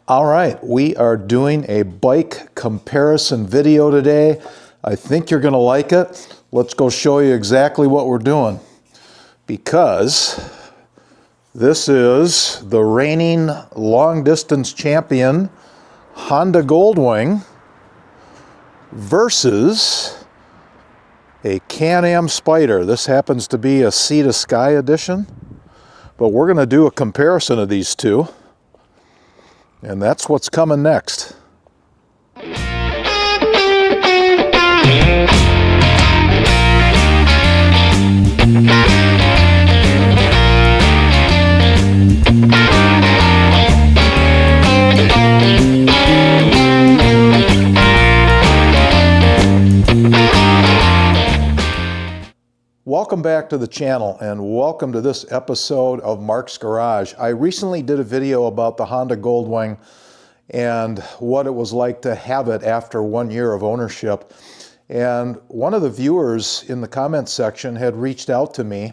All right, we are doing a bike comparison video today. I think you're going to like it. Let's go show you exactly what we're doing, because this is the reigning long distance champion Honda Goldwing versus a Can-Am Spyder. This happens to be a Sea to Sky edition, but we're going to do a comparison of these two. And that's what's coming next. Welcome back to the channel and welcome to this episode of Mark's Garage. I recently did a video about the Honda Goldwing and what it was like to have it after 1 year of ownership. And one of the viewers in the comments section had reached out to me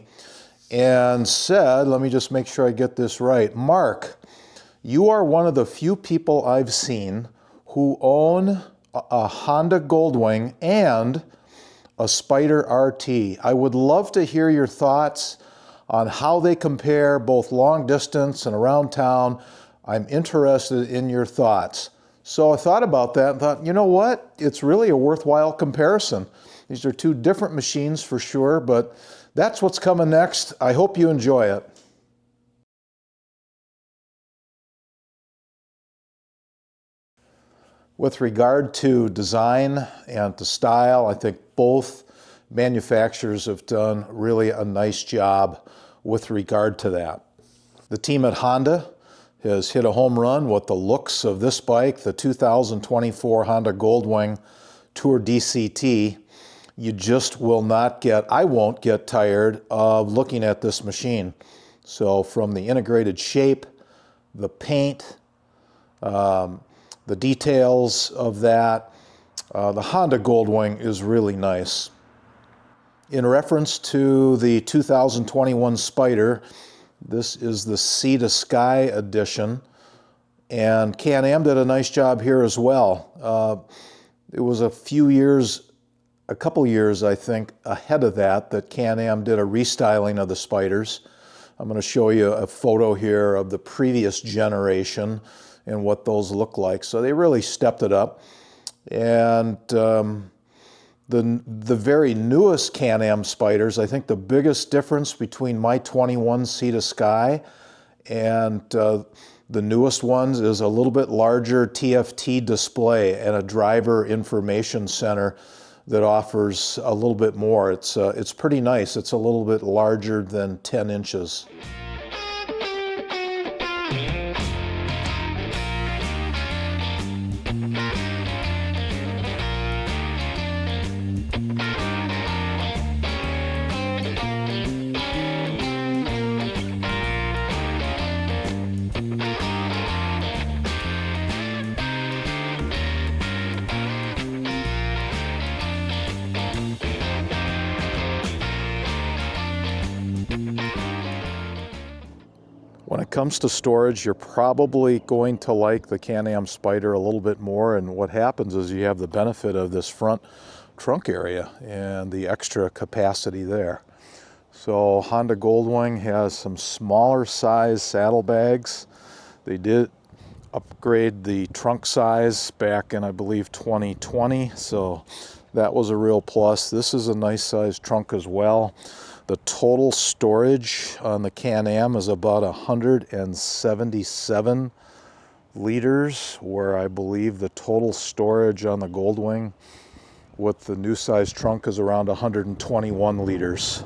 and said, let me just make sure I get this right. Mark, you are one of the few people I've seen who own a Honda Goldwing and a Spyder RT. I would love to hear your thoughts on how they compare both long distance and around town. I'm interested in your thoughts. So I thought about that and thought, you know what? It's really a worthwhile comparison. These are two different machines for sure, but that's what's coming next. I hope you enjoy it. With regard to design and to style, I think both manufacturers have done really a nice job with regard to that. The team at Honda has hit a home run with the looks of this bike, the 2024 Honda Goldwing Tour DCT. You just will not get, I won't get tired of looking at this machine. So from the integrated shape, the paint, the details of that, the Honda Goldwing is really nice. In reference to the 2021 Spyder, this is the Sea to Sky edition, and Can-Am did a nice job here as well. It was a couple years, I think, ahead of that Can-Am did a restyling of the Spyders. I'm going to show you a photo here of the previous generation and what those look like. So they really stepped it up. And the very newest Can-Am Spyders, I think the biggest difference between my 21 Sea to Sky and the newest ones is a little bit larger TFT display and a driver information center that offers a little bit more. It's pretty nice. It's a little bit larger than 10 inches. When it comes to storage, you're probably going to like the Can-Am Spyder a little bit more, and what happens is you have the benefit of this front trunk area and the extra capacity there. So Honda Goldwing has some smaller size saddlebags. They did upgrade the trunk size back in, I believe, 2020, so that was a real plus. This is a nice size trunk as well. The total storage on the Can-Am is about 177 liters, where I believe the total storage on the Goldwing with the new size trunk is around 121 liters.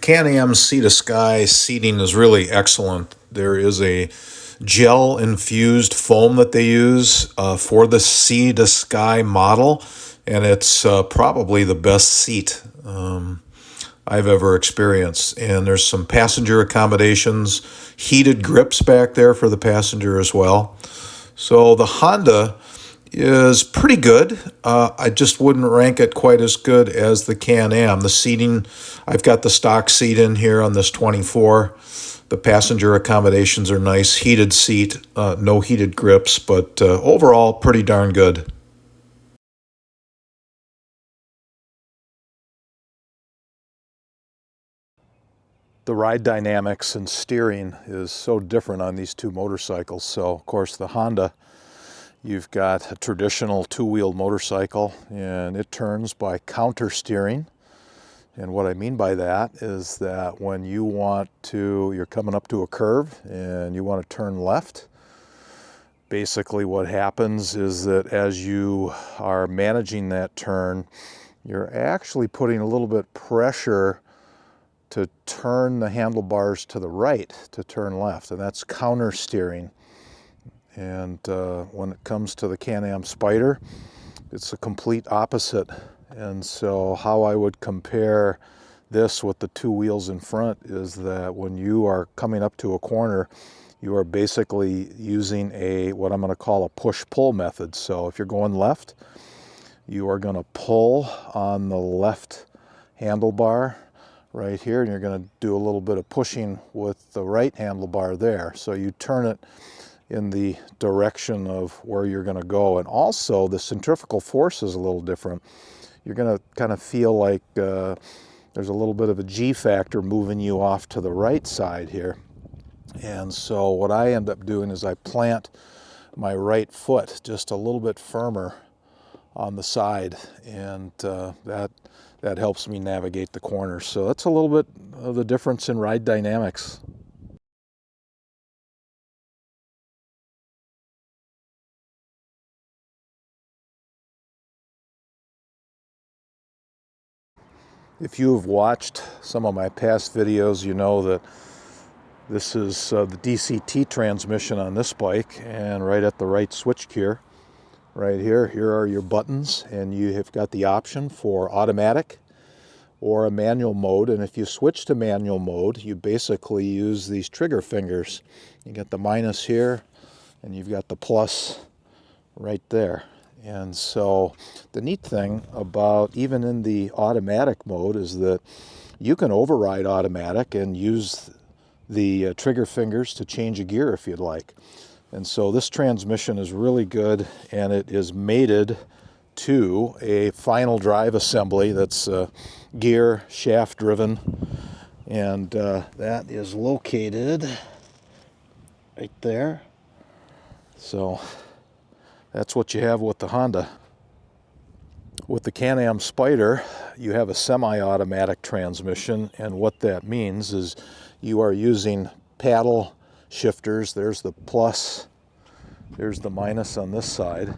Can-Am Sea to Sky seating is really excellent. There is a gel infused foam that they use for the Sea to Sky model, and it's probably the best seat I've ever experienced. And there's some passenger accommodations, heated grips back there for the passenger as well. So the Honda is pretty good. I just wouldn't rank it quite as good as the Can-Am. The seating, I've got the stock seat in here on this 24. The passenger accommodations are nice, heated seat, no heated grips, but overall pretty darn good. The ride dynamics and steering is so different on these two motorcycles. So of course the Honda, you've got a traditional two-wheel motorcycle, and it turns by counter steering. And what I mean by that is that when you're coming up to a curve and you want to turn left, basically what happens is that as you are managing that turn, you're actually putting a little bit pressure to turn the handlebars to the right to turn left, and that's counter steering. And when it comes to the Can-Am Spyder, it's a complete opposite. And so how I would compare this with the two wheels in front is that when you are coming up to a corner, you are basically using what I'm going to call a push-pull method. So if you're going left, you are going to pull on the left handlebar right here, and you're going to do a little bit of pushing with the right handlebar there. So you turn it in the direction of where you're going to go. And also the centrifugal force is a little different. You're going to kind of feel like there's a little bit of a G factor moving you off to the right side here. And so what I end up doing is I plant my right foot just a little bit firmer on the side, and that helps me navigate the corners. So that's a little bit of the difference in ride dynamics. If you have watched some of my past videos, you know that this is the DCT transmission on this bike, and right at the right switch gear, right here are your buttons, and you have got the option for automatic or a manual mode. And if you switch to manual mode, you basically use these trigger fingers. You get the minus here, and you've got the plus right there. And so the neat thing about even in the automatic mode is that you can override automatic and use the trigger fingers to change a gear if you'd like. And so this transmission is really good, and it is mated to a final drive assembly that's gear shaft driven, and that is located right there. So that's what you have with the Honda. With the Can-Am Spyder, you have a semi-automatic transmission, and what that means is you are using paddle shifters. There's the plus, there's the minus on this side,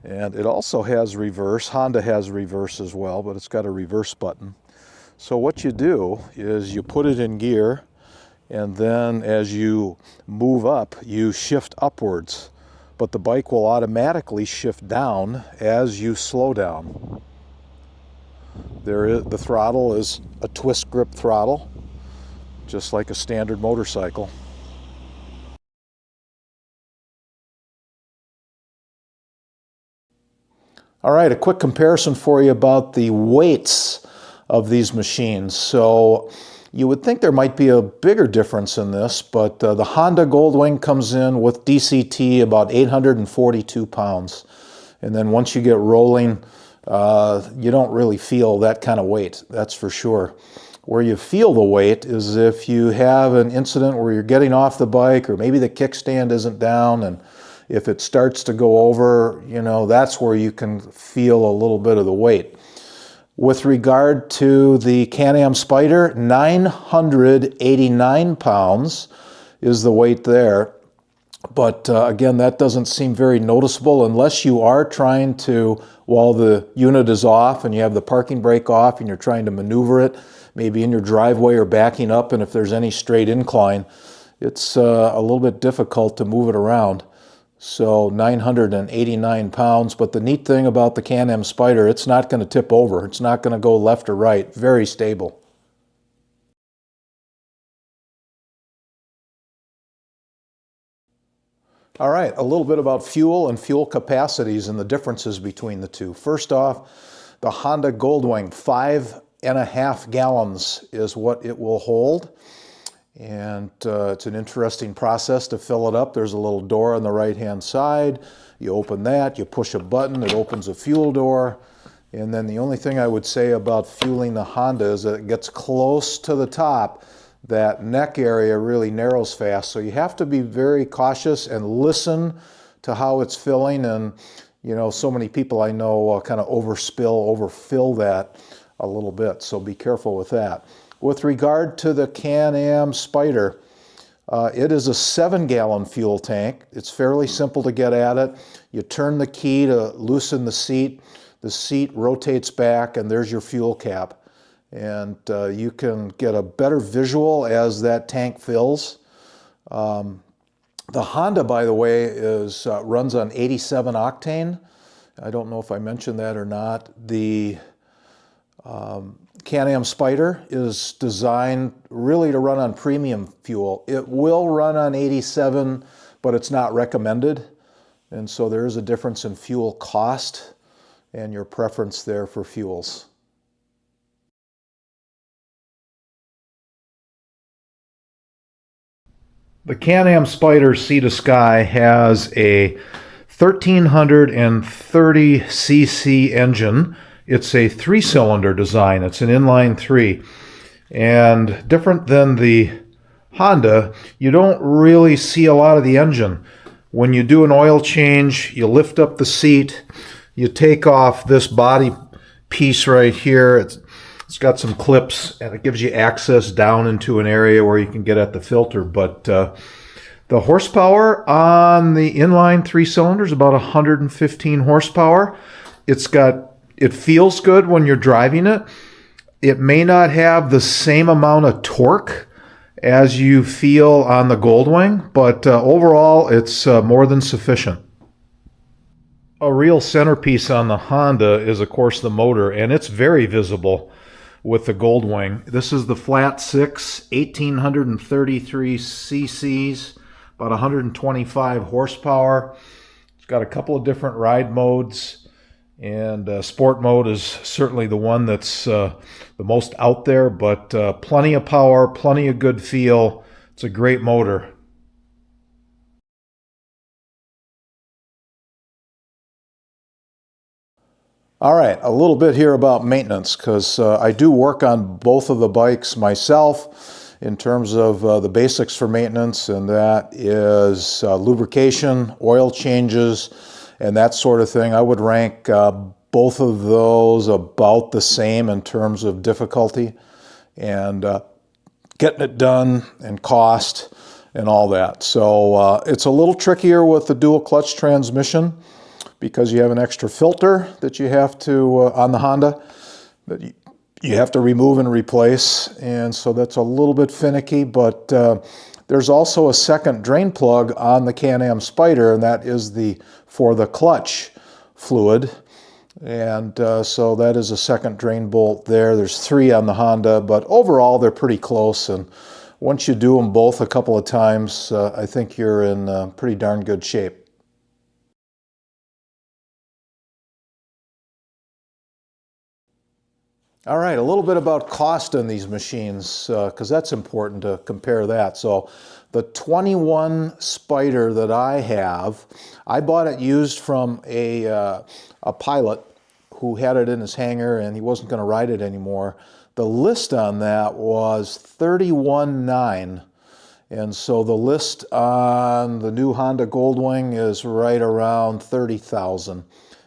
and it also has reverse. Honda has reverse as well, but it's got a reverse button. So what you do is you put it in gear, and then as you move up, you shift upwards. But the bike will automatically shift down as you slow down. The throttle is a twist grip throttle, just like a standard motorcycle. All right, a quick comparison for you about the weights of these machines. So you would think there might be a bigger difference in this, but the Honda Goldwing comes in with DCT about 842 pounds. And then once you get rolling, you don't really feel that kind of weight, that's for sure. Where you feel the weight is if you have an incident where you're getting off the bike, or maybe the kickstand isn't down, and if it starts to go over, you know, that's where you can feel a little bit of the weight. With regard to the Can-Am Spyder, 989 pounds is the weight there. But again, that doesn't seem very noticeable unless you are trying to, while the unit is off and you have the parking brake off and you're trying to maneuver it, maybe in your driveway or backing up, and if there's any straight incline, it's a little bit difficult to move it around. So 989 pounds, but the neat thing about the Can-Am Spyder, it's not going to tip over. It's not going to go left or right. Very stable. All right, a little bit about fuel and fuel capacities and the differences between the two. First off, the Honda Goldwing, 5.5 gallons is what it will hold. And it's an interesting process to fill it up. There's a little door on the right-hand side. You open that, you push a button, it opens a fuel door. And then the only thing I would say about fueling the Honda is that it gets close to the top. That neck area really narrows fast. So you have to be very cautious and listen to how it's filling. And, you know, so many people I know kind of overfill that a little bit. So be careful with that. With regard to the Can-Am Spyder, it is a 7-gallon fuel tank. It's fairly simple to get at it. You turn the key to loosen the seat rotates back, and there's your fuel cap. And you can get a better visual as that tank fills. The Honda, by the way, runs on 87 octane. I don't know if I mentioned that or not. The Can-Am Spyder is designed really to run on premium fuel. It will run on 87, but it's not recommended. And so there is a difference in fuel cost and your preference there for fuels. The Can-Am Spyder Sea to Sky has a 1330 cc engine. It's a 3-cylinder design. It's an inline 3. And different than the Honda, you don't really see a lot of the engine. When you do an oil change, you lift up the seat, you take off this body piece right here. It's got some clips, and it gives you access down into an area where you can get at the filter. But the horsepower on the inline 3-cylinder is about 115 horsepower. It feels good when you're driving it. It may not have the same amount of torque as you feel on the Goldwing, but overall it's more than sufficient. A real centerpiece on the Honda is, of course, the motor, and it's very visible with the Goldwing. This is the flat 6, 1833 cc's, about 125 horsepower. It's got a couple of different ride modes, and sport mode is certainly the one that's the most out there, but plenty of power, plenty of good feel. It's a great motor. All right, a little bit here about maintenance, because I do work on both of the bikes myself in terms of the basics for maintenance, and that is lubrication, oil changes, and that sort of thing. I would rank both of those about the same in terms of difficulty and getting it done and cost and all that. So it's a little trickier with the dual clutch transmission, because you have an extra filter that you have to, on the Honda, that you have to remove and replace. And so that's a little bit finicky, but there's also a second drain plug on the Can-Am Spyder, and that is for the clutch fluid. And so that is a second drain bolt there. There's 3 on the Honda, but overall they're pretty close. And once you do them both a couple of times, I think you're in pretty darn good shape. All right, a little bit about cost on these machines, because that's important to compare that. So the 21 Spyder that I have, I bought it used from a pilot who had it in his hangar and he wasn't going to ride it anymore. The list on that was $31,900. And so the list on the new Honda Goldwing is right around $30,000.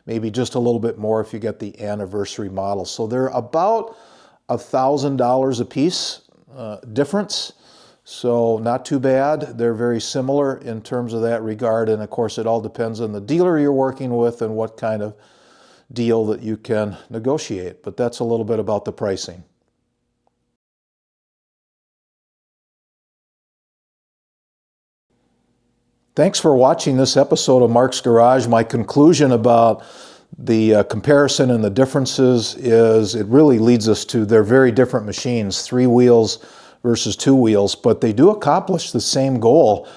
Maybe just a little bit more if you get the anniversary model. So they're about $1,000 a piece difference. So not too bad. They're very similar in terms of that regard. And of course, it all depends on the dealer you're working with and what kind of deal that you can negotiate. But that's a little bit about the pricing. Thanks for watching this episode of Mark's Garage. My conclusion about the comparison and the differences is it really leads us to they're very different machines, 3 wheels versus 2 wheels, but they do accomplish the same goal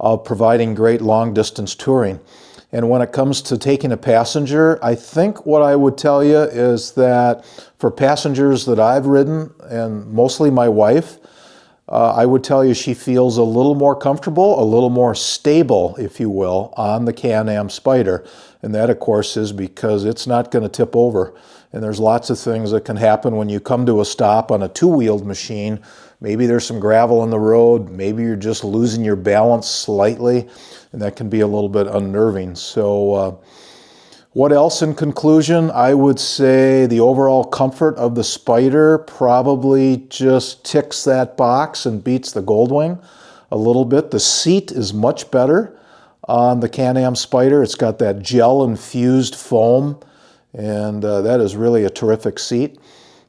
of providing great long-distance touring. And when it comes to taking a passenger, I think what I would tell you is that for passengers that I've ridden, and mostly my wife, I would tell you she feels a little more comfortable, a little more stable, if you will, on the Can-Am Spyder. And that, of course, is because it's not going to tip over. And there's lots of things that can happen when you come to a stop on a 2-wheeled machine. Maybe there's some gravel in the road. Maybe you're just losing your balance slightly, and that can be a little bit unnerving. So what else in conclusion? I would say the overall comfort of the Spyder probably just ticks that box and beats the Goldwing a little bit. The seat is much better on the Can-Am Spyder. It's got that gel-infused foam, and that is really a terrific seat.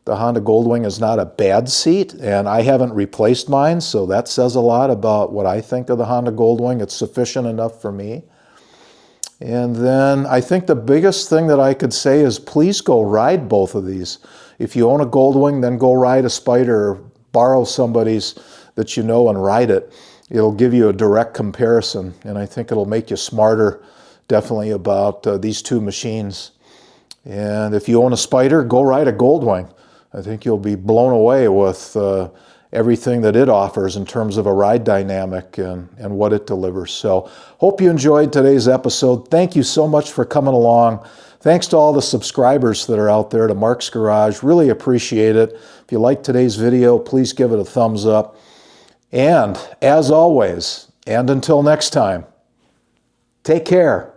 The Honda Goldwing is not a bad seat, and I haven't replaced mine, so that says a lot about what I think of the Honda Goldwing. It's sufficient enough for me. And then I think the biggest thing that I could say is please go ride both of these. If you own a Goldwing, then go ride a Spyder or borrow somebody's that you know and ride it. It'll give you a direct comparison, and I think it'll make you smarter definitely about these two machines. And if you own a Spyder, go ride a Goldwing. I think you'll be blown away with everything that it offers in terms of a ride dynamic and what it delivers. So hope you enjoyed today's episode. Thank you so much for coming along. Thanks to all the subscribers that are out there to Mark's Garage. Really appreciate it. If you like today's video, please give it a thumbs up. And as always, and until next time, take care.